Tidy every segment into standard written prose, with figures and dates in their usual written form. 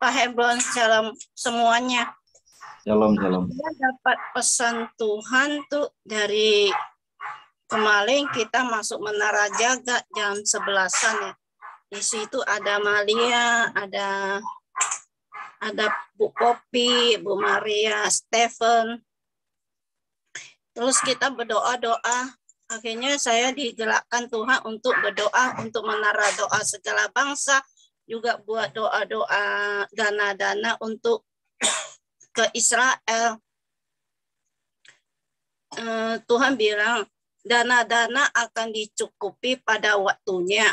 Pak Hebron, shalom semuanya. Shalom, shalom. Saya dapat pesan Tuhan tuh dari kemarin kita masuk Menara Jaga jam 11-an ya. Di situ ada Malia, ada Bu Popi, Bu Maria, Stephen. Terus kita berdoa-doa. Akhirnya saya digerakkan Tuhan untuk berdoa untuk menara doa segala bangsa, juga buat doa-doa dana-dana untuk ke Israel. Tuhan bilang dana-dana akan dicukupi pada waktunya.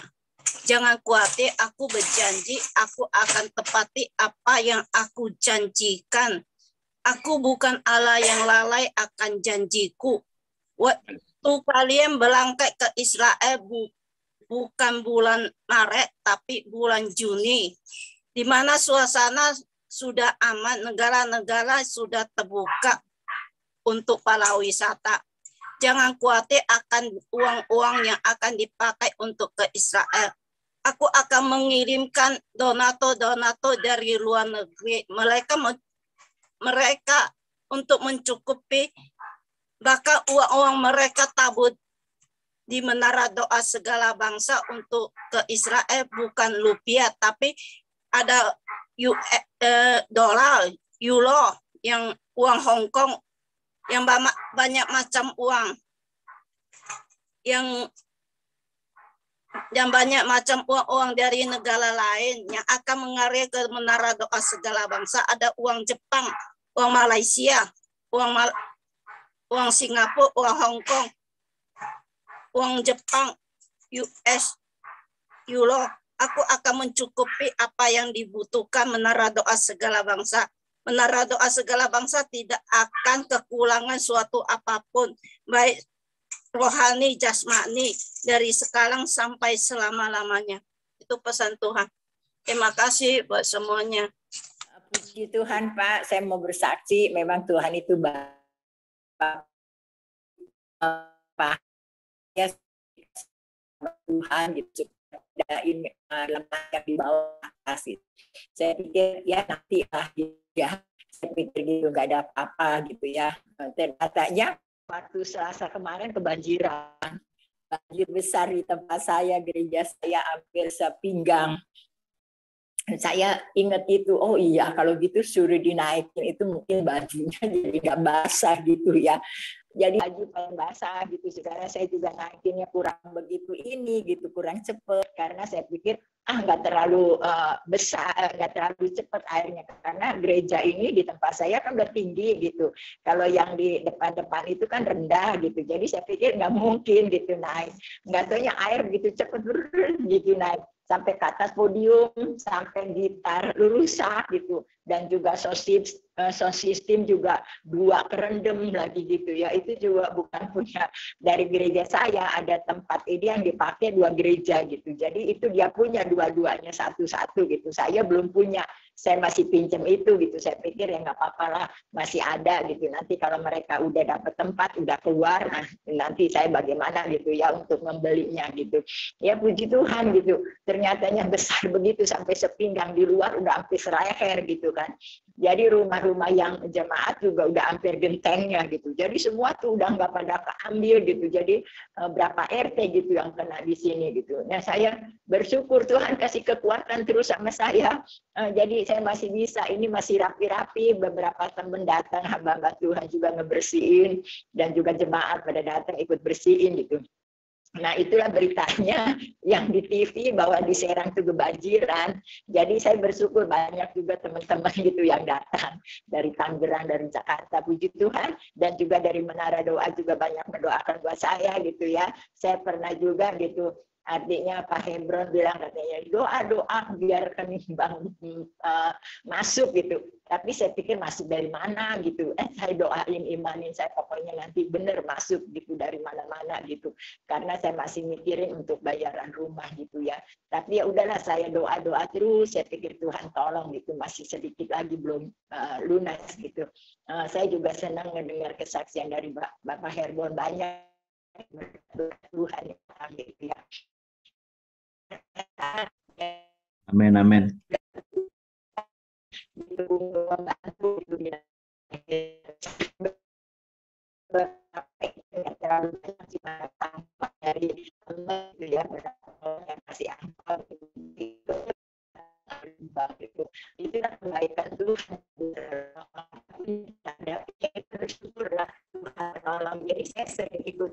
Jangan khawatir, aku berjanji aku akan tepati apa yang aku janjikan. Aku bukan Allah yang lalai akan janjiku. Waktu kalian berangkat ke Israel bukan bulan Maret, tapi bulan Juni, di mana suasana sudah aman, negara-negara sudah terbuka untuk para wisata. Jangan khawatir akan uang-uang yang akan dipakai untuk ke Israel. Aku akan mengirimkan donatur-donatur dari luar negeri. Mereka untuk mencukupi, bahkan uang-uang mereka tabur di menara doa segala bangsa untuk ke Israel bukan rupiah, tapi ada dolar, euro, yang uang Hong Kong, yang banyak macam uang, yang banyak macam uang dari negara lain yang akan mengalir ke menara doa segala bangsa. Ada uang Jepang, uang Malaysia, uang Singapura, uang Hong Kong, uang Jepang, US, Euro. Aku akan mencukupi apa yang dibutuhkan menara doa segala bangsa. Menara doa segala bangsa tidak akan kekurangan suatu apapun, baik rohani, jasmani, dari sekarang sampai selama-lamanya. Itu pesan Tuhan. Terima kasih buat semuanya. Puji Tuhan, Pak. Saya mau bersaksi, memang Tuhan itu Bapak. Ya, Tuhan gitu. Dalam yang di bawah atas. Saya pikir ya nanti ya. Saya pikir gitu nggak ada apa-apa gitu ya. Ternyatanya waktu Selasa kemarin kebanjiran. Banjir besar di tempat saya, gereja saya hampir sepinggang. Saya ingat itu, oh iya kalau gitu suruh dinaikin itu mungkin bajunya jadi nggak basah gitu ya. Jadi baju paling basah gitu. Sekarang saya juga naikinnya kurang begitu kurang cepet karena saya pikir nggak terlalu besar, nggak terlalu cepat airnya karena gereja ini di tempat saya kan udah tinggi gitu. Kalau yang di depan-depan itu kan rendah gitu. Jadi saya pikir nggak mungkin gitu naik. Nggak taunya air begitu cepet gitu naik sampai ke atas podium, sampai gitar rusak gitu, dan juga sound system juga 2 kerendam lagi gitu ya. Itu juga bukan punya dari gereja saya, ada tempat ini yang dipakai 2 gereja gitu. Jadi itu dia punya dua-duanya satu-satu gitu. Saya belum punya, saya masih pinjam itu gitu. Saya pikir ya nggak apa-apa lah, masih ada gitu. Nanti kalau mereka udah dapat tempat, udah keluar, nanti saya bagaimana gitu ya untuk membelinya gitu. Ya puji Tuhan gitu. Ternyatanya besar begitu sampai sepinggang, di luar udah hampir seleher gitu kan. Jadi rumah-rumah yang jemaat juga udah hampir gentengnya gitu. Jadi semua tuh udah nggak pada keambil gitu. Jadi berapa RT gitu yang kena di sini gitu. Nah saya bersyukur Tuhan kasih kekuatan terus sama saya. Jadi saya masih bisa, ini masih rapi-rapi. Beberapa teman datang, hamba-hamba Tuhan juga ngebersihin, dan juga jemaat pada datang ikut bersihin gitu. Nah itulah beritanya yang di TV bahwa di Serang itu kebanjiran. Jadi saya bersyukur banyak juga teman-teman gitu yang datang dari Tangerang, dari Jakarta, puji Tuhan, dan juga dari Menara Doa juga banyak mendoakan buat saya gitu ya. Saya pernah juga gitu, artinya Pak Hebron bilang katanya doa-doa biar kenimbang masuk gitu. Tapi saya pikir masuk dari mana gitu. Saya doain, imanin saya pokoknya nanti benar masuk gitu dari mana-mana gitu. Karena saya masih mikirin untuk bayaran rumah gitu ya. Tapi ya udahlah saya doa-doa terus. Saya pikir Tuhan tolong gitu, masih sedikit lagi belum lunas gitu. Saya juga senang mendengar kesaksian dari Bapak Hebron, banyak Tuhan gitu ya. Amin, amin. itu membantu itu ya. Terlalu dari itu ya, yang kasih angpau itu kan kebaikan Tuhan. Bersyukurlah Tuhan tolong. Jadi saya sering ikut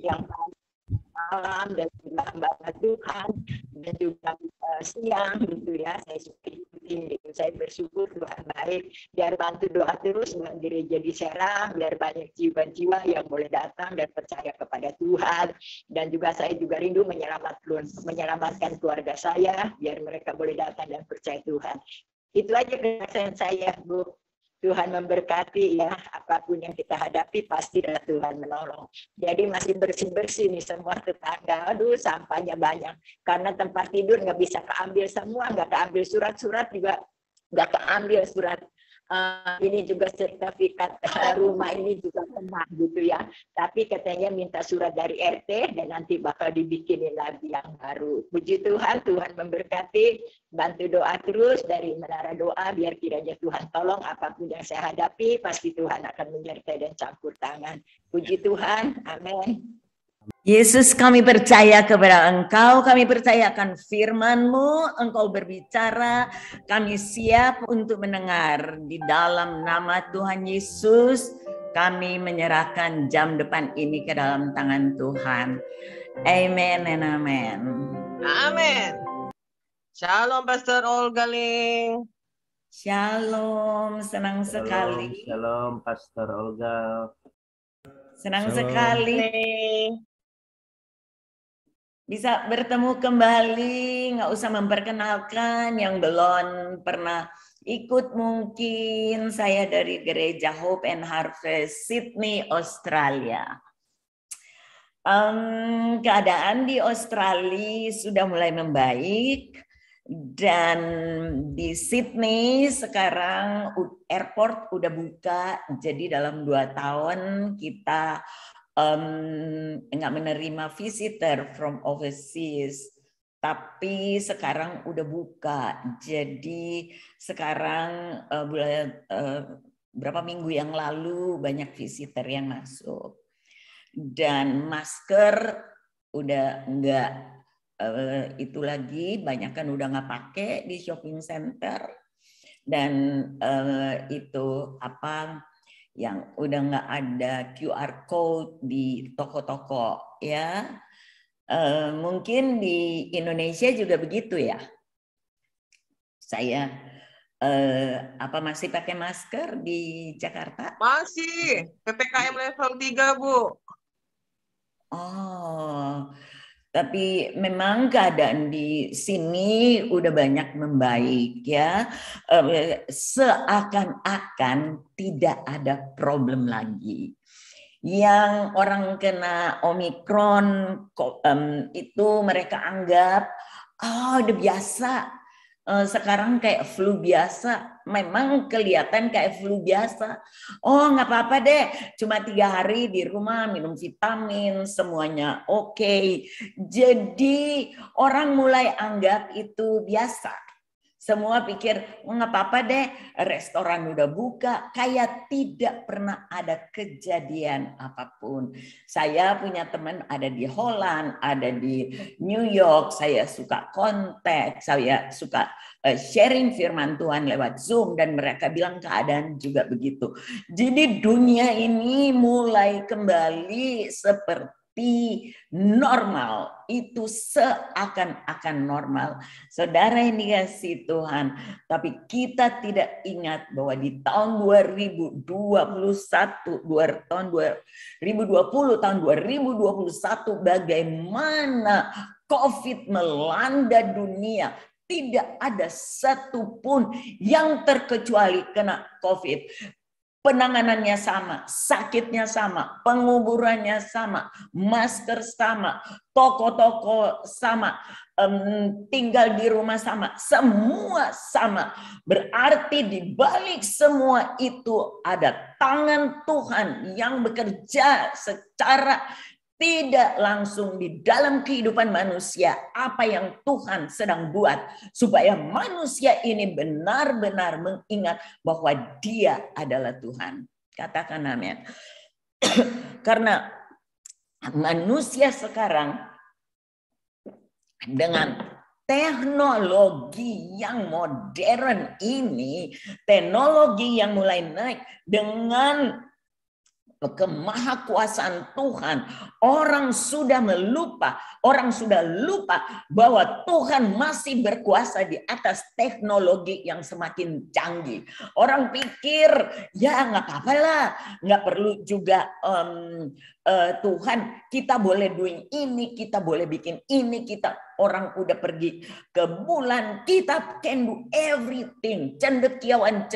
yang malam dan juga membaca Tuhan dan juga siang gitu ya, saya suka ikutin gitu. Saya bersyukur Tuhan baik, biar bantu doa terus buat gereja di Serang, biar banyak jiwa-jiwa yang boleh datang dan percaya kepada Tuhan. Dan juga saya juga rindu menyelamatkan keluarga saya, biar mereka boleh datang dan percaya Tuhan. Itu aja kesaksian saya, Bu. Tuhan memberkati ya, apapun yang kita hadapi pastilah Tuhan menolong. Jadi masih bersih-bersih nih semua tetangga, aduh sampahnya banyak. Karena tempat tidur nggak bisa keambil semua, nggak keambil surat-surat juga, nggak keambil surat. Ini juga sertifikat rumah ini juga kena gitu ya. Tapi katanya minta surat dari RT dan nanti bakal dibikinin lagi yang baru. Puji Tuhan, Tuhan memberkati. Bantu doa terus dari Menara Doa biar kiranya Tuhan tolong apapun yang saya hadapi, pasti Tuhan akan menyertai dan campur tangan. Puji Tuhan, amin. Yesus, kami percaya kepada Engkau, kami percayakan firman-Mu, Engkau berbicara, kami siap untuk mendengar. Di dalam nama Tuhan Yesus, kami menyerahkan jam depan ini ke dalam tangan Tuhan. Amen and amen. Amin. Shalom Pastor Olga Ling. Shalom, senang sekali. Shalom Pastor Olga. Senang Shalom. sekali bisa bertemu kembali, nggak usah memperkenalkan yang belum pernah ikut mungkin. Saya dari Gereja Hope and Harvest Sydney, Australia. Keadaan di Australia sudah mulai membaik dan di Sydney sekarang airport udah buka, jadi dalam 2 tahun kita nggak menerima visitor from overseas, tapi sekarang udah buka. Jadi sekarang berapa minggu yang lalu banyak visitor yang masuk dan masker udah nggak itu lagi, banyak kan udah nggak pakai di shopping center dan itu apa yang udah nggak ada QR code di toko-toko ya. Mungkin di Indonesia juga begitu ya. Saya apa masih pakai masker di Jakarta? Masih, PPKM level 3, Bu. Oh, tapi memang keadaan di sini udah banyak membaik ya. Seakan-akan tidak ada problem lagi. Yang orang kena Omikron itu mereka anggap udah biasa. Sekarang kayak flu biasa. Memang kelihatan kayak flu biasa. Oh nggak apa-apa deh, cuma 3 hari di rumah minum vitamin, semuanya oke. Jadi orang mulai anggap itu biasa. Semua pikir nggak apa-apa deh, restoran udah buka, kayak tidak pernah ada kejadian apapun. Saya punya teman ada di Holland, ada di New York, saya suka kontak, saya suka sharing firman Tuhan lewat Zoom dan mereka bilang keadaan juga begitu. Jadi dunia ini mulai kembali seperti normal, itu seakan-akan normal. Saudara yang dikasihi Tuhan, tapi kita tidak ingat bahwa di tahun 2021, tahun 2020, tahun 2021 bagaimana COVID melanda dunia. Tidak ada satupun yang terkecuali kena COVID. Penanganannya sama, sakitnya sama, penguburannya sama, masker sama, toko-toko sama, tinggal di rumah sama, semua sama. Berarti di balik semua itu ada tangan Tuhan yang bekerja secara tidak langsung di dalam kehidupan manusia apa yang Tuhan sedang buat, supaya manusia ini benar-benar mengingat bahwa Dia adalah Tuhan. Katakan amin. Karena manusia sekarang dengan teknologi yang modern ini, teknologi yang mulai naik dengan kemahakuasaan Tuhan, orang sudah lupa bahwa Tuhan masih berkuasa di atas teknologi yang semakin canggih. Orang pikir ya nggak apa-apa lah, nggak perlu juga Tuhan, kita boleh doing ini, kita boleh bikin ini, orang udah pergi ke bulan, kita can do everything, cendekiawan.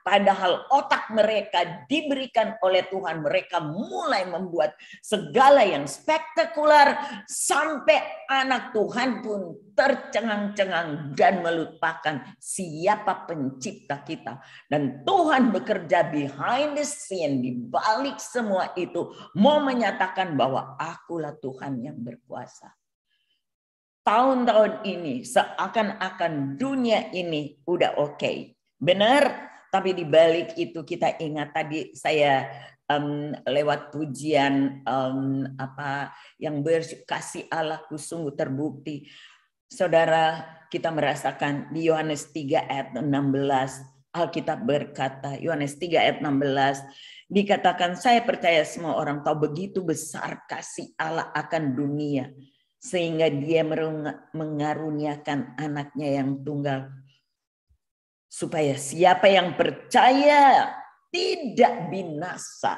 Padahal otak mereka diberikan oleh Tuhan, mereka mulai membuat segala yang spektakuler sampai anak Tuhan pun tercengang-cengang dan melupakan siapa pencipta kita. Dan Tuhan bekerja behind the scene, di balik semua itu, mau menyatakan bahwa akulah Tuhan yang berkuasa. Tahun-tahun ini seakan-akan dunia ini udah oke. Benar, tapi di balik itu kita ingat tadi saya lewat pujian apa yang berkasih Allahku sungguh terbukti. Saudara, kita merasakan di Yohanes 3 ayat 16, Alkitab berkata, Yohanes 3 ayat 16, dikatakan, saya percaya semua orang tahu begitu besar kasih Allah akan dunia, sehingga Dia mengaruniakan anaknya yang tunggal, supaya siapa yang percaya tidak binasa,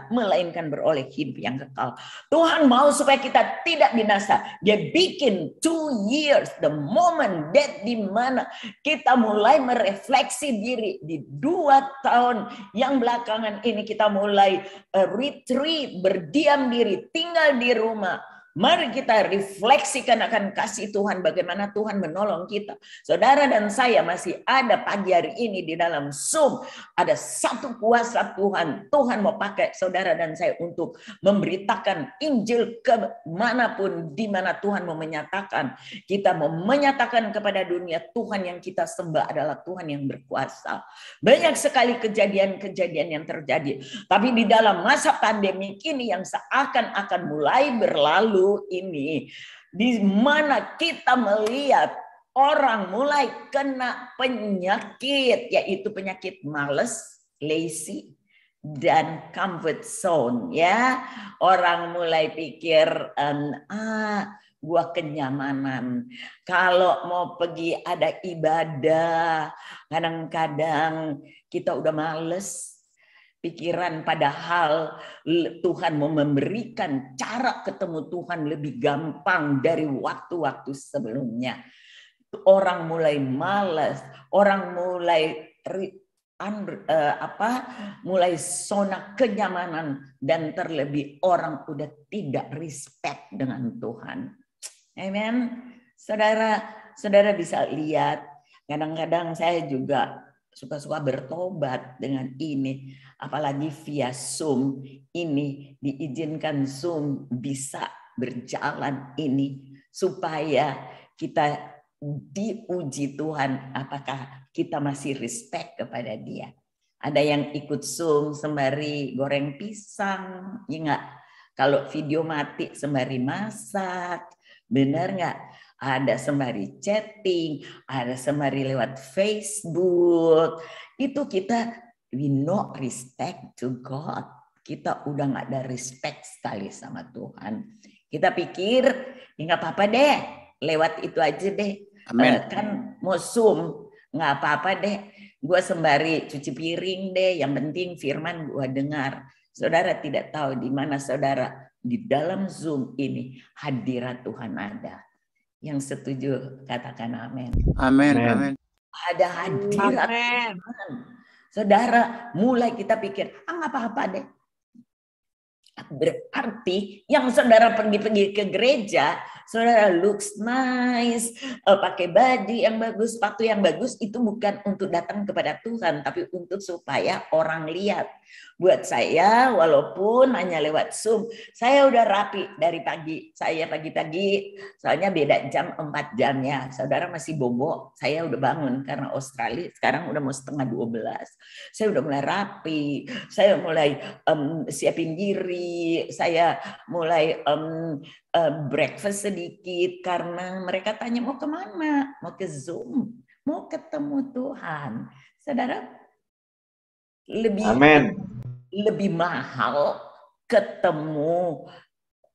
melainkan beroleh hidup yang kekal. Tuhan mau supaya kita tidak binasa. Dia bikin 2 years, the moment that di mana kita mulai merefleksi diri di 2 tahun yang belakangan ini, kita mulai retreat, berdiam diri, tinggal di rumah. Mari kita refleksikan akan kasih Tuhan, bagaimana Tuhan menolong kita. Saudara dan saya masih ada pagi hari ini di dalam Zoom. Ada satu kuasa Tuhan. Tuhan mau pakai saudara dan saya untuk memberitakan Injil kemanapun, di mana Tuhan mau menyatakan. Kita mau menyatakan kepada dunia, Tuhan yang kita sembah adalah Tuhan yang berkuasa. Banyak sekali kejadian-kejadian yang terjadi. Tapi di dalam masa pandemi ini yang seakan-akan mulai berlalu ini, di mana kita melihat orang mulai kena penyakit, yaitu penyakit malas, lazy, dan comfort zone, ya. Orang mulai pikir gua kenyamanan. Kalau mau pergi ada ibadah, kadang-kadang kita udah males pikiran, padahal Tuhan mau memberikan cara ketemu Tuhan lebih gampang dari waktu-waktu sebelumnya. Orang mulai malas, orang mulai mulai zona kenyamanan, dan terlebih orang udah tidak respect dengan Tuhan. Amen. Saudara bisa lihat, kadang-kadang saya juga suka-suka bertobat dengan ini, apalagi via Zoom ini, diizinkan Zoom bisa berjalan ini, supaya kita diuji Tuhan, apakah kita masih respect kepada Dia. Ada yang ikut Zoom sembari goreng pisang, ya enggak? Kalau video mati sembari masak, benar enggak? Ada sembari chatting, ada sembari lewat Facebook. Itu kita, we not respect to God. Kita udah nggak ada respect sekali sama Tuhan. Kita pikir, ya nggak apa-apa deh, lewat itu aja deh. Amen. Kan mau Zoom, nggak apa-apa deh. Gue sembari cuci piring deh, yang penting firman gue dengar. Saudara tidak tahu di mana saudara di dalam Zoom ini hadirat Tuhan ada. Yang setuju katakan amin. Amin. Amin. Ada hadirat Tuhan. Saudara, mulai kita pikir, nggak apa-apa deh. Berarti yang saudara pergi ke gereja, saudara looks nice, pakai baju yang bagus, sepatu yang bagus, itu bukan untuk datang kepada Tuhan, tapi untuk supaya orang lihat. Buat saya, walaupun hanya lewat Zoom, saya udah rapi dari pagi. Saya pagi-pagi, soalnya beda jam 4 jamnya. Saudara masih bobo, saya udah bangun karena Australia sekarang udah mau 11:30. Saya udah mulai rapi, saya mulai siapin diri, saya mulai breakfast sedikit karena mereka tanya mau kemana, mau ke Zoom, mau ketemu Tuhan. Saudara, lebih mahal ketemu,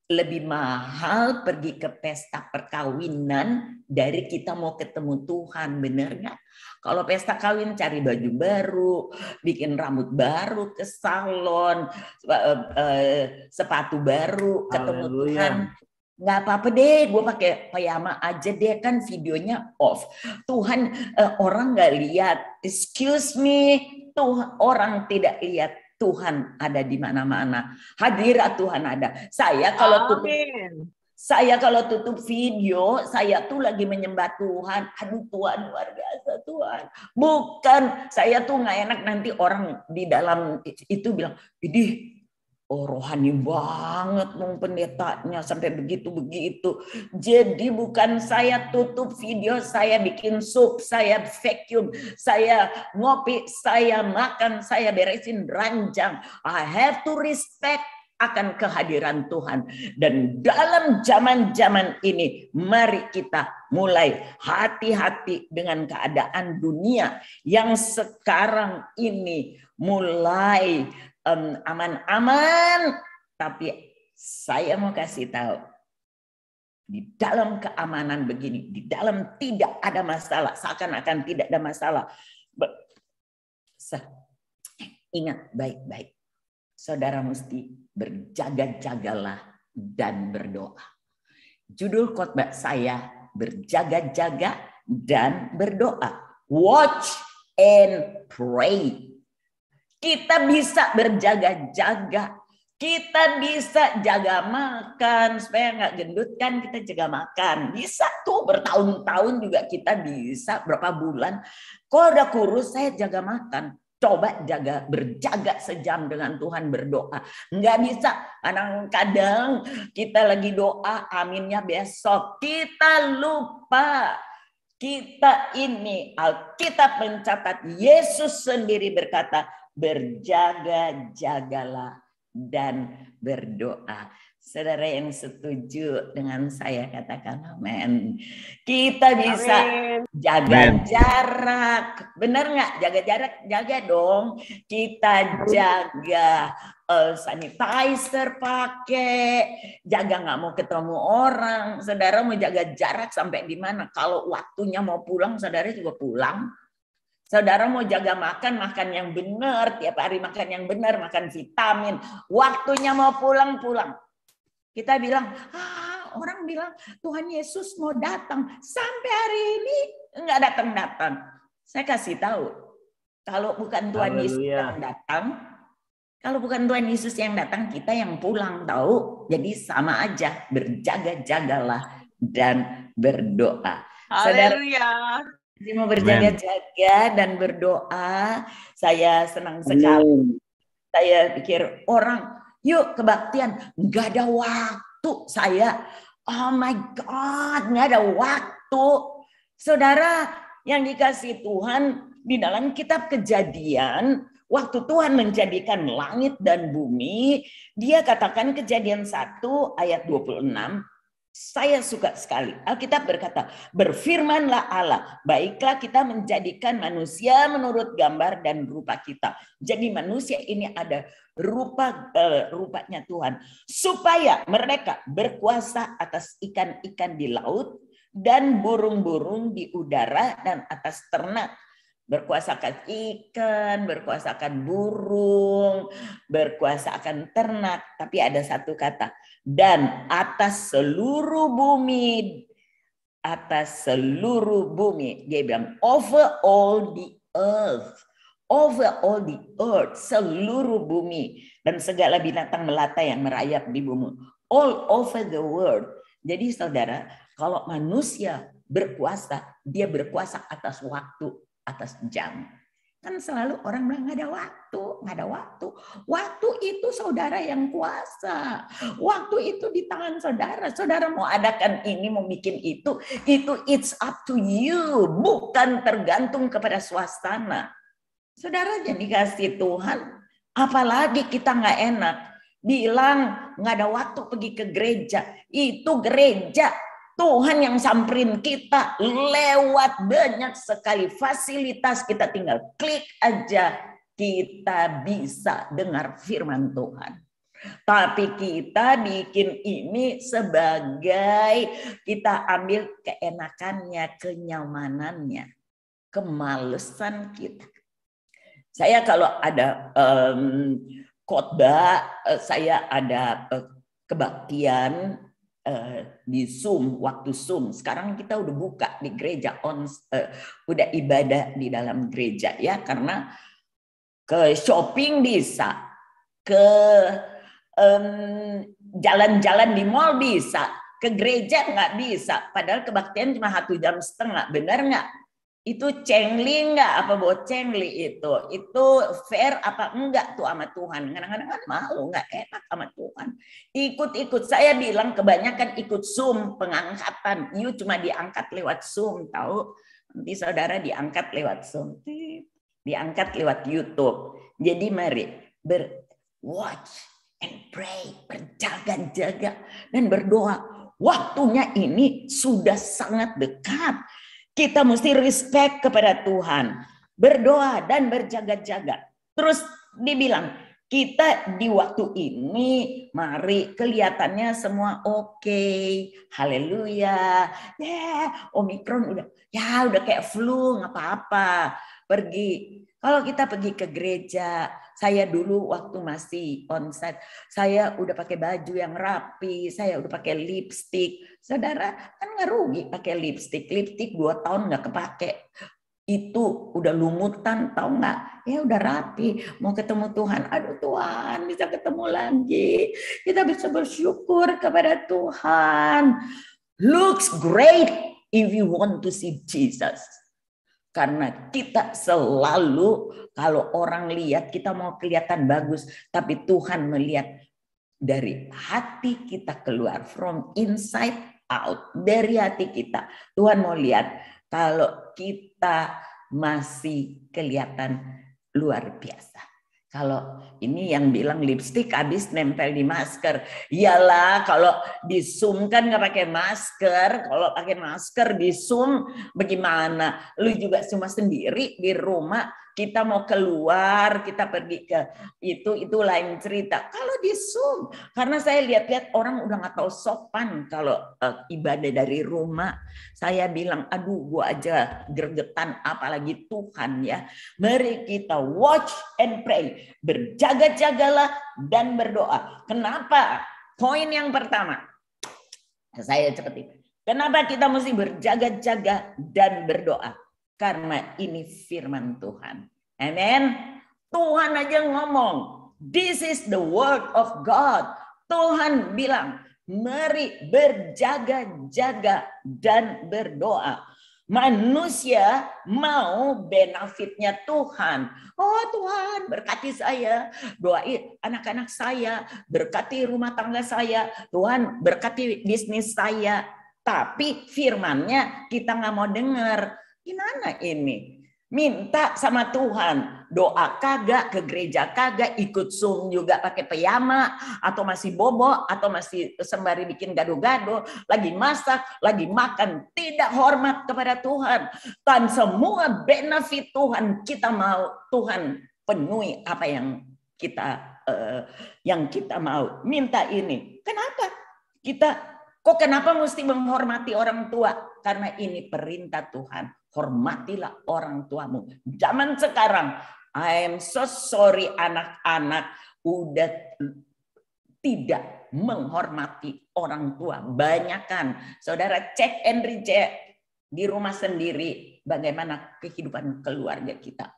lebih mahal pergi ke pesta perkawinan dari kita mau ketemu Tuhan, bener nggak? Kalau pesta kawin cari baju baru, bikin rambut baru ke salon, sepatu baru, ketemu Tuhan. Nggak apa-apa deh, gue pakai payama aja deh, kan videonya off. Tuhan, orang nggak lihat. Excuse me, Tuhan, orang tidak lihat. Tuhan ada di mana-mana. Hadirat Tuhan ada. Saya kalau tutup video, saya tuh lagi menyembah Tuhan. Aduh Tuhan, luar biasa Tuhan. Bukan, saya tuh nggak enak nanti orang di dalam itu bilang, idih, rohani banget mong pendetanya sampai begitu-begitu. Jadi bukan saya tutup video, saya bikin sup, saya vacuum, saya ngopi, saya makan, saya beresin ranjang. I have to respect akan kehadiran Tuhan. Dan dalam zaman-zaman ini, mari kita mulai hati-hati dengan keadaan dunia yang sekarang ini mulai aman-aman, tapi saya mau kasih tahu, di dalam keamanan begini, di dalam tidak ada masalah, seakan-akan tidak ada masalah. Ingat baik-baik, saudara mesti berjaga-jagalah dan berdoa. Judul khotbah saya, berjaga-jaga dan berdoa. Watch and pray. Kita bisa berjaga-jaga, kita bisa jaga makan supaya nggak gendut, kan kita jaga makan. Bisa tuh bertahun-tahun juga kita bisa, berapa bulan. Kalau udah kurus saya jaga makan. Coba berjaga sejam dengan Tuhan berdoa. Nggak bisa, kadang-kadang kita lagi doa, aminnya besok. Kita lupa. Kita ini, Alkitab mencatat, Yesus sendiri berkata, berjaga-jagalah dan berdoa. Saudara yang setuju dengan saya katakan amin. Kita bisa jaga jarak. Benar nggak? Jaga jarak, jaga dong. Kita jaga sanitizer pakai. Jaga nggak mau ketemu orang. Saudara mau jaga jarak sampai di mana? Kalau waktunya mau pulang, saudara juga pulang. Saudara mau jaga makan yang benar, tiap hari makan yang benar, makan vitamin. Waktunya mau pulang. Kita bilang, orang bilang Tuhan Yesus mau datang. Sampai hari ini enggak datang-datang. Saya kasih tahu, kalau bukan Tuhan Yesus yang datang, kita yang pulang tahu. Jadi sama aja, berjaga-jagalah dan berdoa. Haleluya. Jadi mau berjaga-jaga dan berdoa, saya senang sekali. Saya pikir orang, yuk kebaktian, nggak ada waktu saya. Oh my God, nggak ada waktu. Saudara yang dikasih Tuhan, di dalam kitab Kejadian, waktu Tuhan menjadikan langit dan bumi, dia katakan Kejadian 1 ayat 26, saya suka sekali. Alkitab berkata, berfirmanlah Allah, baiklah kita menjadikan manusia menurut gambar dan rupa kita. Jadi manusia ini ada rupanya Tuhan. Supaya mereka berkuasa atas ikan-ikan di laut dan burung-burung di udara dan atas ternak. Berkuasa akan ikan, berkuasa akan burung, berkuasa akan ternak. Tapi ada satu kata, dan atas seluruh bumi. Atas seluruh bumi. Dia bilang, over all the earth. Over all the earth. Seluruh bumi. Dan segala binatang melata yang merayap di bumi. All over the world. Jadi saudara, kalau manusia berkuasa, dia berkuasa atas waktu, atas jam. Kan selalu orang bilang nggak ada waktu. Waktu itu saudara yang kuasa. Waktu itu di tangan saudara. Saudara mau adakan ini, mau bikin itu it's up to you. Bukan tergantung kepada suasana. Saudara jadi kasih Tuhan, apalagi kita nggak enak. Bilang nggak ada waktu pergi ke gereja. Itu gereja. Tuhan yang samperin kita lewat banyak sekali fasilitas, kita tinggal klik aja, kita bisa dengar firman Tuhan. Tapi kita bikin ini sebagai kita ambil keenakannya, kenyamanannya, kemalesan kita. Saya kalau ada khotbah, saya ada kebaktian di Zoom, waktu Zoom. Sekarang kita udah buka di gereja, udah ibadah di dalam gereja ya, karena ke shopping bisa, ke jalan-jalan di mall bisa, ke gereja nggak bisa. Padahal kebaktian cuma 1,5 jam, benar nggak? Itu cengli nggak? Apa bocengli itu? Itu fair apa enggak tuh sama Tuhan? Kadang-kadang kan malu, nggak enak sama Tuhan. Ikut-ikut, saya bilang kebanyakan ikut Zoom pengangkatan. You cuma diangkat lewat Zoom, tahu? Nanti saudara diangkat lewat Zoom, diangkat lewat YouTube. Jadi mari watch and pray, berjaga-jaga dan berdoa. Waktunya ini sudah sangat dekat. Kita mesti respect kepada Tuhan, berdoa dan berjaga-jaga. Terus dibilang, kita di waktu ini, mari kelihatannya semua oke, haleluya. Omikron udah kayak flu, nggak apa-apa. Pergi. Kalau kita pergi ke gereja, saya dulu waktu masih onsite, saya udah pakai baju yang rapi, saya udah pakai lipstick. Saudara kan nggak rugi pakai lipstick 2 tahun nggak kepake. Itu udah lumutan, tahu nggak? Ya udah rapi, mau ketemu Tuhan. Aduh Tuhan, bisa ketemu lagi. Kita bisa bersyukur kepada Tuhan. Looks great if you want to see Jesus. Karena kita selalu, kalau orang lihat, kita mau kelihatan bagus. Tapi Tuhan melihat dari hati kita keluar. From inside out. Dari hati kita. Tuhan mau lihat kalau kita masih kelihatan luar biasa. Kalau ini yang bilang lipstick habis nempel di masker. Iyalah kalau di Zoom kan nggak pakai masker. Kalau pakai masker di Zoom bagaimana? Lu juga cuma sendiri di rumah. Kita mau keluar, kita pergi ke itu lain cerita. Kalau di Zoom, karena saya lihat-lihat orang udah nggak tahu sopan kalau ibadah dari rumah. Saya bilang, aduh gua aja gergetan apalagi Tuhan ya. Mari kita watch and pray. Berjaga-jagalah dan berdoa. Kenapa? Poin yang pertama. Saya cepetin. Kenapa kita mesti berjaga-jaga dan berdoa? Karena ini firman Tuhan. Amen. Tuhan aja ngomong. This is the word of God. Tuhan bilang, mari berjaga-jaga dan berdoa. Manusia mau benefitnya Tuhan. Oh Tuhan, berkati saya, doain anak-anak saya, berkati rumah tangga saya, Tuhan berkati bisnis saya. Tapi firman-Nya kita nggak mau dengar. Gimana ini? Minta sama Tuhan, doa kagak, ke gereja kagak, ikut Zoom juga pakai piyama, atau masih bobo, atau masih sembari bikin gado-gado, lagi masak, lagi makan, tidak hormat kepada Tuhan. Dan semua benefit Tuhan kita mau, Tuhan penuhi apa yang kita mau. Minta ini. Kenapa? Kenapa mesti menghormati orang tua? Karena ini perintah Tuhan. Hormatilah orang tuamu. Zaman sekarang, I am so sorry anak-anak udah tidak menghormati orang tua. Banyakan. Saudara cek and recheck di rumah sendiri bagaimana kehidupan keluarga kita.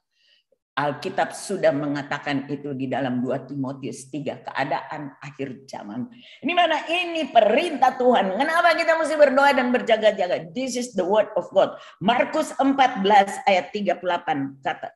Alkitab sudah mengatakan itu di dalam 2 Timotius 3, keadaan akhir zaman. Ini mana? Ini perintah Tuhan. Kenapa kita mesti berdoa dan berjaga-jaga? This is the word of God. Markus 14 ayat 38 kata,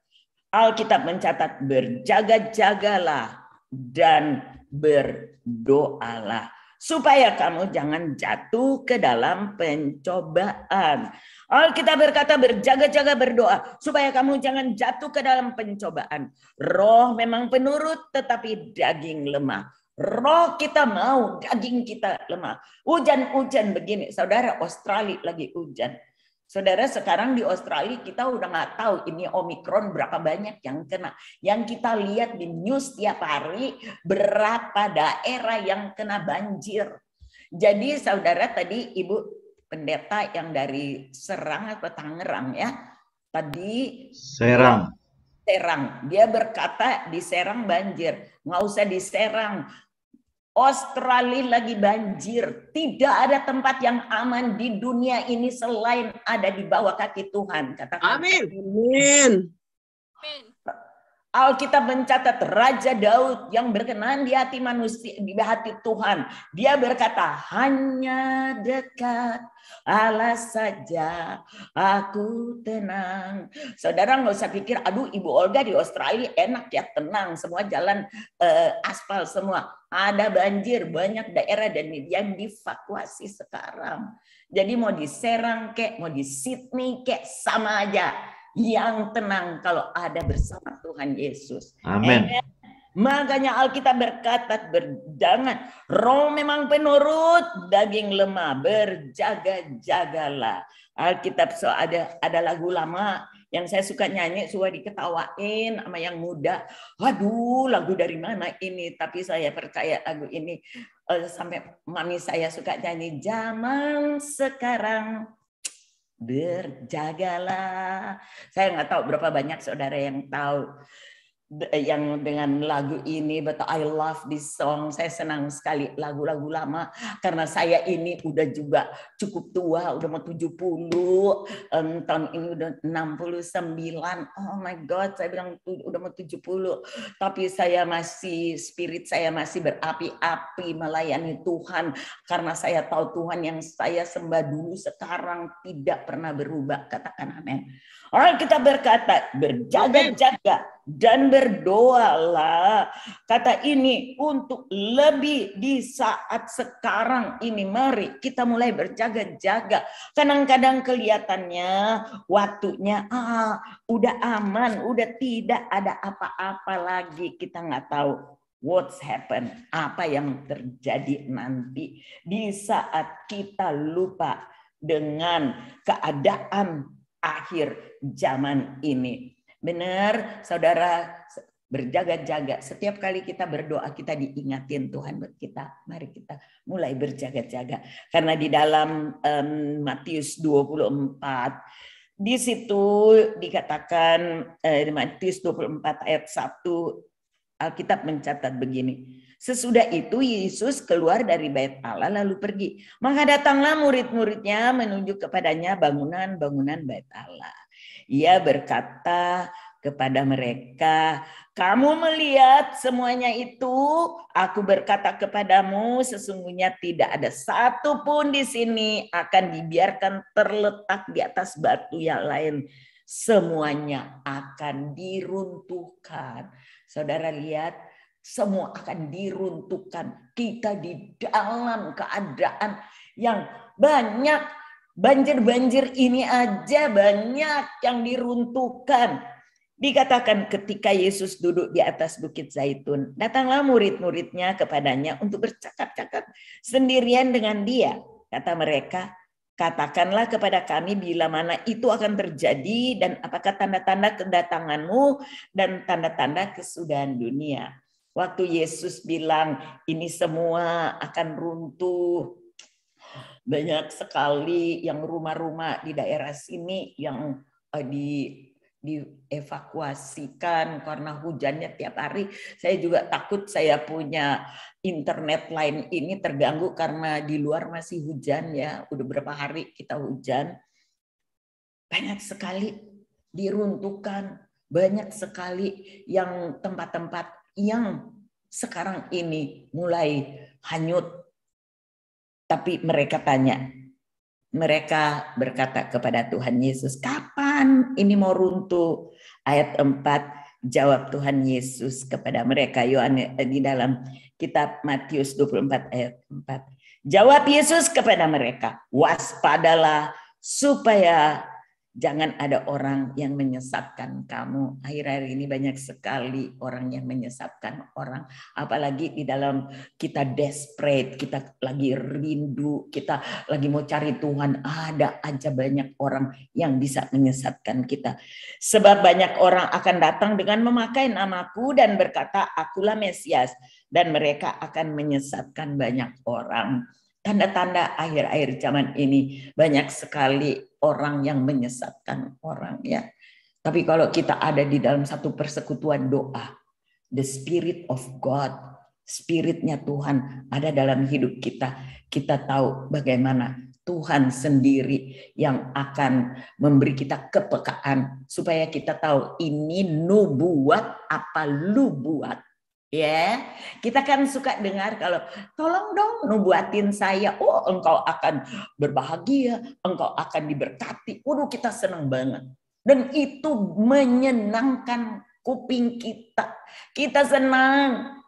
Alkitab mencatat berjaga-jagalah dan berdoalah supaya kamu jangan jatuh ke dalam pencobaan. Alkitab berkata berjaga-jaga berdoa supaya kamu jangan jatuh ke dalam pencobaan. Roh memang penurut tetapi daging lemah. Roh kita mau, daging kita lemah. Hujan-hujan begini, saudara, Australia lagi hujan. Saudara, sekarang di Australia kita udah nggak tahu ini Omikron berapa banyak yang kena. Yang kita lihat di news tiap hari berapa daerah yang kena banjir. Jadi saudara, tadi Ibu pendeta yang dari Serang atau Tangerang ya, tadi Serang. dia berkata di Serang banjir. Nggak usah di Serang, Australia lagi banjir. Tidak ada tempat yang aman di dunia ini selain ada di bawah kaki Tuhan. Katakan Amin. Amin. Alkitab mencatat Raja Daud yang berkenan di hati manusia, di hati Tuhan. Dia berkata, hanya dekat Allah saja aku tenang. Saudara nggak usah pikir, aduh Ibu Olga di Australia enak ya, tenang, semua jalan aspal semua. Ada banjir, banyak daerah dan yang dievakuasi sekarang. Jadi mau di Serang kek, mau di Sydney kek, sama aja. Yang tenang kalau ada bersama Tuhan Yesus. Amin. Makanya Alkitab berkata berjangan, roh memang penurut, daging lemah, berjaga-jagalah. Alkitab ada lagu lama yang saya suka nyanyi, suka diketawain sama yang muda. Waduh, lagu dari mana ini? Tapi saya percaya lagu ini sampai mami saya suka nyanyi, zaman sekarang berjagalah. Saya nggak tahu berapa banyak saudara yang tahu yang dengan lagu ini, but I love this song. Saya senang sekali lagu-lagu lama karena saya ini udah juga cukup tua, udah mau 70, tahun ini udah 69. Oh my God, saya bilang udah mau 70, tapi saya masih, spirit saya masih berapi-api melayani Tuhan karena saya tahu Tuhan yang saya sembah dulu sekarang tidak pernah berubah. Katakan amin. Orang kita berkata berjaga-jaga dan berdoalah. Kata ini untuk lebih di saat sekarang ini. Mari kita mulai berjaga-jaga. Kadang-kadang kelihatannya waktunya udah aman, udah tidak ada apa-apa lagi. Kita nggak tahu what's happen, apa yang terjadi nanti di saat kita lupa dengan keadaan akhir zaman ini. Benar, saudara, berjaga-jaga. Setiap kali kita berdoa, kita diingatin Tuhan buat kita. Mari kita mulai berjaga-jaga. Karena di dalam Matius 24, di situ dikatakan, Matius 24 ayat 1, Alkitab mencatat begini. Sesudah itu Yesus keluar dari bait Allah lalu pergi. Maka datanglah murid-muridnya menuju kepadanya bangunan-bangunan bait Allah. Ia berkata kepada mereka, kamu melihat semuanya itu? Aku berkata kepadamu, sesungguhnya tidak ada satu pun di sini akan dibiarkan terletak di atas batu yang lain. Semuanya akan diruntuhkan. Saudara lihat, semua akan diruntuhkan. Kita di dalam keadaan yang banyak. Banjir-banjir ini aja banyak yang diruntuhkan. Dikatakan ketika Yesus duduk di atas Bukit Zaitun, datanglah murid-muridnya kepadanya untuk bercakap-cakap sendirian dengan dia. Kata mereka, katakanlah kepada kami bila mana itu akan terjadi dan apakah tanda-tanda kedatanganmu dan tanda-tanda kesudahan dunia. Waktu Yesus bilang ini semua akan runtuh, banyak sekali yang rumah-rumah di daerah sini yang dievakuasikan karena hujannya tiap hari. Saya juga takut saya punya internet line ini terganggu karena di luar masih hujan ya. Udah berapa hari kita hujan. Banyak sekali diruntuhkan, banyak sekali yang tempat-tempat yang sekarang ini mulai hanyut. Tapi mereka tanya, mereka berkata kepada Tuhan Yesus, kapan ini mau runtuh? Ayat 4, jawab Tuhan Yesus kepada mereka. Yohanes di dalam kitab Matius 24 ayat 4. Jawab Yesus kepada mereka, waspadalah supaya jangan ada orang yang menyesatkan kamu. Akhir-akhir ini banyak sekali orang yang menyesatkan orang. Apalagi di dalam kita desperate, kita lagi rindu, kita lagi mau cari Tuhan. Ada aja banyak orang yang bisa menyesatkan kita. Sebab banyak orang akan datang dengan memakai namaku dan berkata, akulah Mesias. Dan mereka akan menyesatkan banyak orang. Tanda-tanda akhir-akhir zaman ini banyak sekali orang yang menyesatkan orang ya. Tapi kalau kita ada di dalam satu persekutuan doa, the Spirit of God, Spiritnya Tuhan ada dalam hidup kita. Kita tahu bagaimana Tuhan sendiri yang akan memberi kita kepekaan supaya kita tahu ini nubuat apa lu buat. Ya, kita kan suka dengar kalau tolong dong nubuatin saya. Oh, engkau akan berbahagia, engkau akan diberkati. Waduh, kita senang banget. Dan itu menyenangkan kuping kita. Kita senang.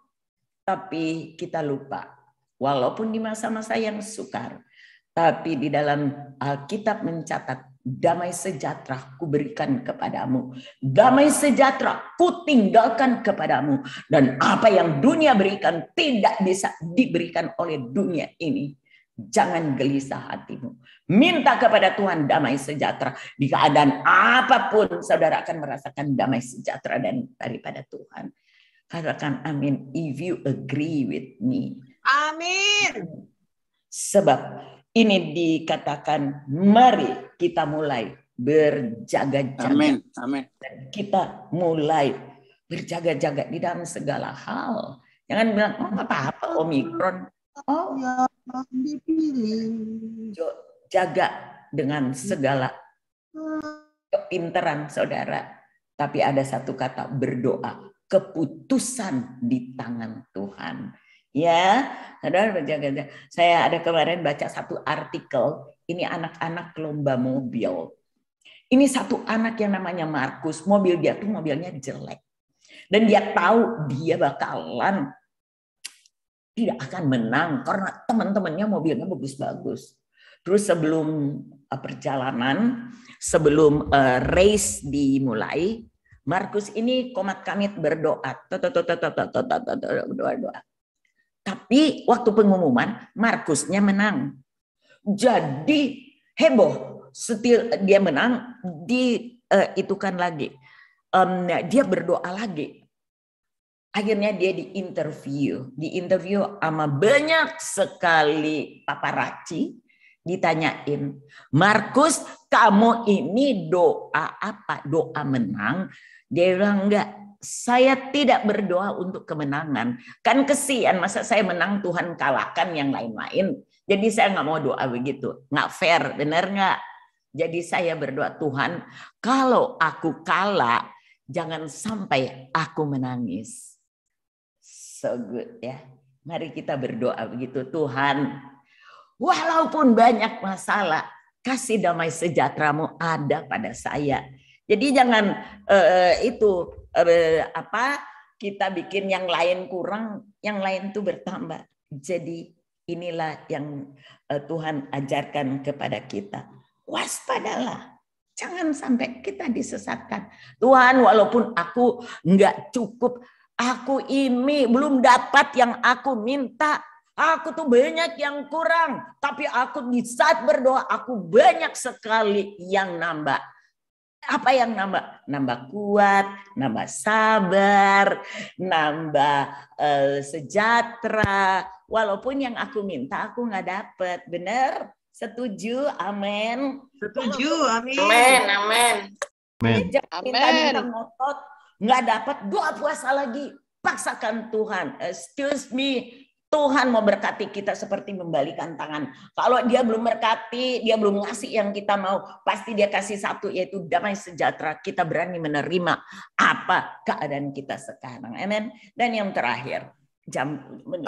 Tapi kita lupa. Walaupun di masa-masa yang sukar. Tapi di dalam Alkitab mencatat, damai sejahtera kuberikan kepadamu. Damai sejahtera kutinggalkan kepadamu. Dan apa yang dunia berikan tidak bisa diberikan oleh dunia ini. Jangan gelisah hatimu. Minta kepada Tuhan damai sejahtera. Di keadaan apapun saudara akan merasakan damai sejahtera daripada Tuhan. Katakan amin if you agree with me. Amin. Sebab ini dikatakan mari kita mulai berjaga-jaga. Amin. Amin. Dan kita mulai berjaga-jaga di dalam segala hal. Jangan bilang, oh apa-apa Omikron. Oh, dipilih. Jaga dengan segala kepintaran saudara. Tapi ada satu kata berdoa. Keputusan di tangan Tuhan. Ya, saudara berjaga-jaga. Saya ada kemarin baca satu artikel. Ini anak-anak lomba mobil. Ini satu anak yang namanya Markus. Mobil dia tuh mobilnya jelek. Dan dia tahu dia bakalan tidak akan menang. Karena teman-temannya mobilnya bagus-bagus. Terus sebelum perjalanan, sebelum race dimulai, Markus ini komat kamit berdoa. Berdoa. Tapi waktu pengumuman, Markusnya menang. Jadi heboh. Setelah dia menang, itukan lagi. Dia berdoa lagi. Akhirnya dia diinterview. Diinterview sama banyak sekali paparazzi. Ditanyain, Markus, kamu ini doa apa? Doa menang? Dia bilang, enggak, saya tidak berdoa untuk kemenangan. Kan kesian, masa saya menang Tuhan kalahkan yang lain-lain. Jadi saya nggak mau doa begitu. Nggak fair, benar nggak? Jadi saya berdoa, Tuhan, kalau aku kalah, jangan sampai aku menangis. So good ya. Mari kita berdoa begitu, Tuhan. Walaupun banyak masalah, kasih damai sejahtera-Mu ada pada saya. Jadi jangan kita bikin yang lain kurang, yang lain tuh bertambah. Jadi inilah yang Tuhan ajarkan kepada kita. Waspadalah. Jangan sampai kita disesatkan. Tuhan, walaupun aku nggak cukup, aku ini belum dapat yang aku minta. Aku tuh banyak yang kurang, tapi aku di saat berdoa aku banyak sekali yang nambah. Apa yang nambah? Nambah kuat, nambah sabar, nambah sejahtera. Walaupun yang aku minta aku nggak dapat, benar? Setuju? Amin. Setuju, amin. Amin, amin. Jangan minta ngotot, nggak dapat, doa puasa lagi. Paksakan Tuhan. Excuse me. Tuhan mau berkati kita seperti membalikan tangan. Kalau dia belum berkati, dia belum ngasih yang kita mau, pasti dia kasih satu, yaitu damai sejahtera. Kita berani menerima apa keadaan kita sekarang. Amin. Dan yang terakhir,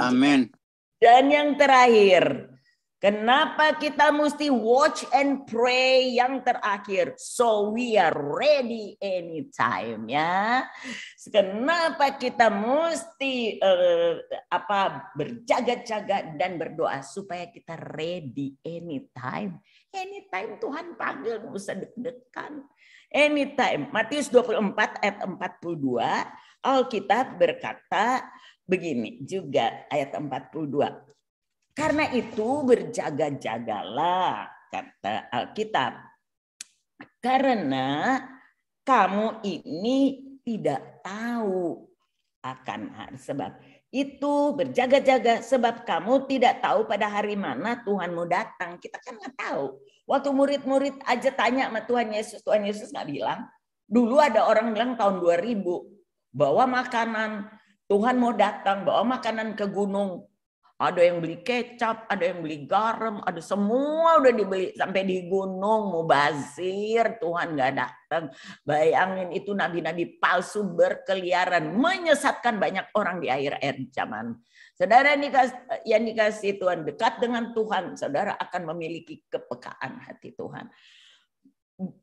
Amin. Dan yang terakhir, Kenapa kita mesti watch and pray yang terakhir? So we are ready anytime, ya. Kenapa kita mesti berjaga-jaga dan berdoa supaya kita ready anytime? Anytime Tuhan panggil, nggak usah deg-degan. Anytime. Matius 24 ayat 42, Alkitab berkata begini juga ayat 42. Karena itu berjaga-jagalah, kata Alkitab. Karena kamu ini tidak tahu akan hari sebab. Itu berjaga-jaga sebab kamu tidak tahu pada hari mana Tuhanmu datang. Kita kan nggak tahu. Waktu murid-murid aja tanya sama Tuhan Yesus nggak bilang. Dulu ada orang bilang tahun 2000, bawa makanan, Tuhan mau datang, bawa makanan ke gunung. Ada yang beli kecap, ada yang beli garam, ada semua udah dibeli sampai di gunung, mubazir, Tuhan nggak datang. Bayangin itu nabi-nabi palsu berkeliaran, menyesatkan banyak orang di akhir-akhir zaman. Saudara yang dikasih Tuhan, dekat dengan Tuhan, saudara akan memiliki kepekaan hati Tuhan.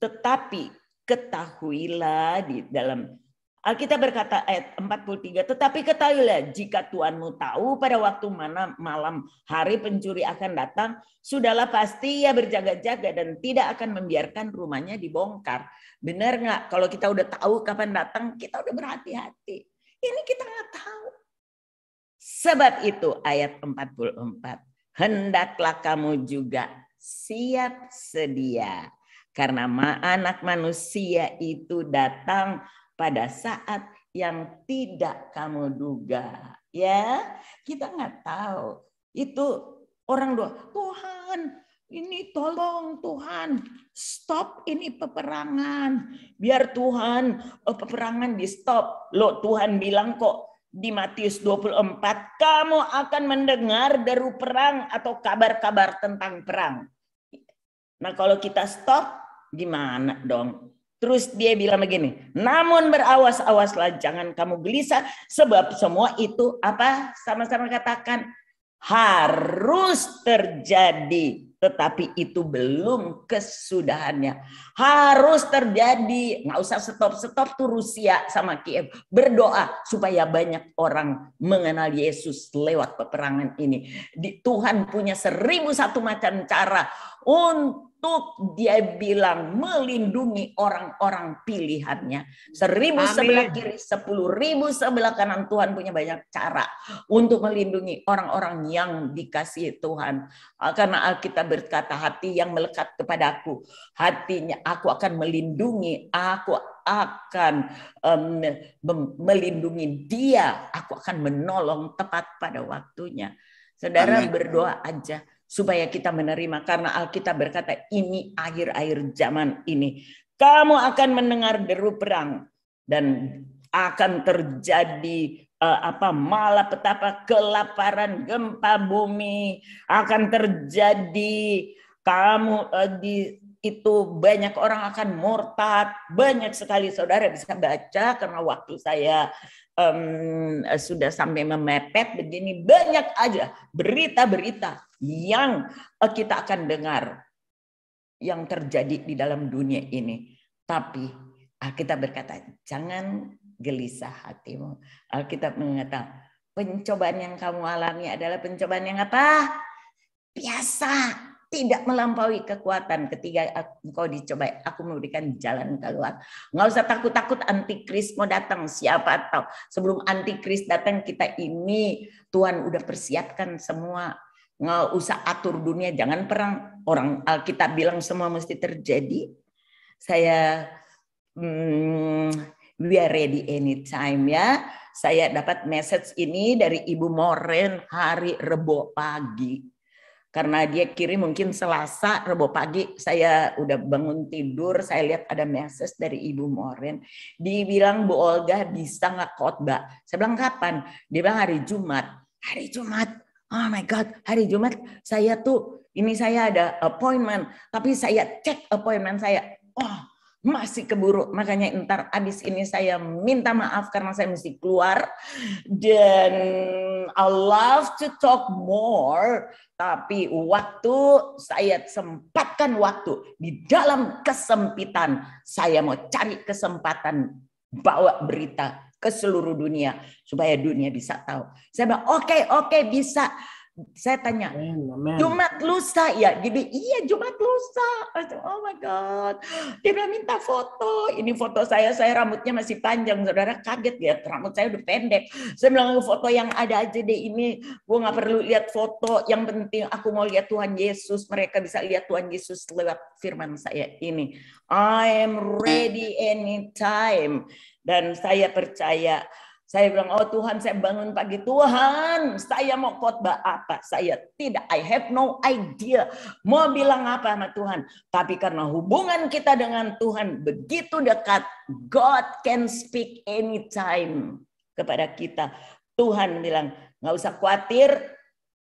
Tetapi ketahuilah di dalam Alkitab berkata ayat 43, tetapi ketahuilah jika Tuhanmu tahu pada waktu mana malam hari pencuri akan datang, sudahlah pasti ia berjaga-jaga dan tidak akan membiarkan rumahnya dibongkar. Benar nggak? Kalau kita udah tahu kapan datang, kita udah berhati-hati. Ini kita nggak tahu. Sebab itu ayat 44, hendaklah kamu juga siap sedia. Karena anak manusia itu datang pada saat yang tidak kamu duga, ya kita nggak tahu. Itu orang doa, Tuhan ini tolong Tuhan stop ini peperangan, biar Tuhan peperangan di stop. Loh Tuhan bilang kok di Matius 24 kamu akan mendengar deru perang atau kabar-kabar tentang perang. Nah kalau kita stop gimana dong? Terus dia bilang begini, namun berawas-awaslah jangan kamu gelisah sebab semua itu apa? Sama-sama katakan harus terjadi, tetapi itu belum kesudahannya. Harus terjadi, nggak usah stop-stop tuh Rusia sama Kiev. Berdoa supaya banyak orang mengenal Yesus lewat peperangan ini. Tuhan punya 1001 macam cara untuk dia bilang melindungi orang-orang pilihannya. 1000 sebelah kiri, 10.000 sebelah kanan. Tuhan punya banyak cara untuk melindungi orang-orang yang dikasihi Tuhan. Karena Alkitab berkata hati yang melekat kepadaku, hatinya aku akan melindungi, aku akan melindungi dia, aku akan menolong tepat pada waktunya. Saudara berdoa aja supaya kita menerima, karena Alkitab berkata ini akhir-akhir zaman ini. Kamu akan mendengar deru perang dan akan terjadi malapetaka, kelaparan, gempa bumi akan terjadi. Kamu itu banyak orang akan murtad, banyak sekali. Saudara bisa baca karena waktu saya sudah sampai memepet begini, banyak aja berita-berita yang kita akan dengar yang terjadi di dalam dunia ini. Tapi Alkitab berkata jangan gelisah hatimu. Alkitab mengatakan pencobaan yang kamu alami adalah pencobaan yang apa? Biasa, tidak melampaui kekuatan. Ketika engkau dicoba, aku memberikan jalan keluar. Nggak usah takut-takut antikris mau datang. Siapa tahu sebelum antikris datang, kita ini Tuhan udah persiapkan semua. Nggak usah atur dunia, jangan perang. Orang Alkitab bilang semua mesti terjadi. Saya we are ready anytime, ya. Saya dapat message ini dari Ibu Moren hari Rebo pagi. Karena dia kirim mungkin Selasa, Rebo pagi saya udah bangun tidur, saya lihat ada message dari Ibu Moren. Dia bilang, Bu Olga bisa nggak khotbah? Saya bilang kapan? Dia bilang hari Jumat. Hari Jumat, oh my God, hari Jumat saya tuh, ini saya ada appointment, tapi saya cek appointment saya. Oh, masih keburu, makanya ntar abis ini saya minta maaf karena saya mesti keluar. Dan I love to talk more, tapi waktu saya sempatkan waktu di dalam kesempitan, saya mau cari kesempatan bawa berita ke seluruh dunia supaya dunia bisa tahu. Saya bilang oke, bisa. Saya tanya, Amen. Jumat lusa ya? Dia bilang, iya Jumat lusa. Oh my God. Dia bilang minta foto. Ini foto saya rambutnya masih panjang. Saudara kaget ya, rambut saya udah pendek. Saya bilang foto yang ada aja deh ini. Gue gak perlu lihat foto. Yang penting aku mau lihat Tuhan Yesus. Mereka bisa lihat Tuhan Yesus lewat firman saya ini. I am ready anytime. Dan saya percaya. Saya bilang, oh Tuhan, saya bangun pagi. Tuhan, saya mau khotbah apa? Saya tidak, I have no idea. Mau bilang apa sama Tuhan. Tapi karena hubungan kita dengan Tuhan begitu dekat, God can speak anytime kepada kita. Tuhan bilang, nggak usah khawatir,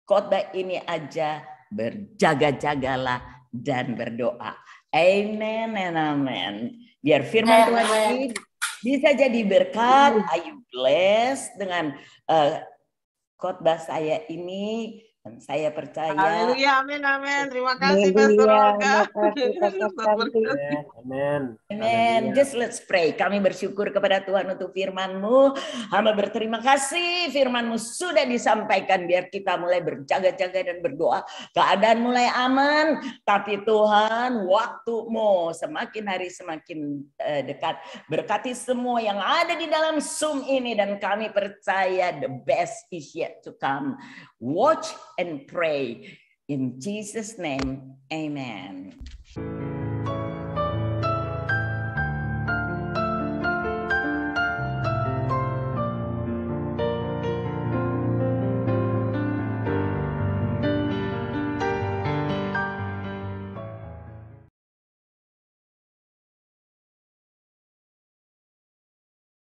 khotbah ini aja, berjaga-jagalah dan berdoa. Amen and amen. Biar firman Tuhan ini bisa jadi berkat. Are you blessed dengan khotbah saya ini? Dan saya percaya. Haleluya, amin, amin. Terima kasih, Pastor Olga. Amen. Amen. Just let's pray. Kami bersyukur kepada Tuhan untuk firman-Mu. Hamba berterima kasih firman-Mu sudah disampaikan. Biar kita mulai berjaga-jaga dan berdoa. Keadaan mulai aman. Tapi Tuhan, waktu-Mu semakin hari semakin dekat. Berkati semua yang ada di dalam Zoom ini. Dan kami percaya the best is yet to come. Watch and pray. In Jesus' name, amen.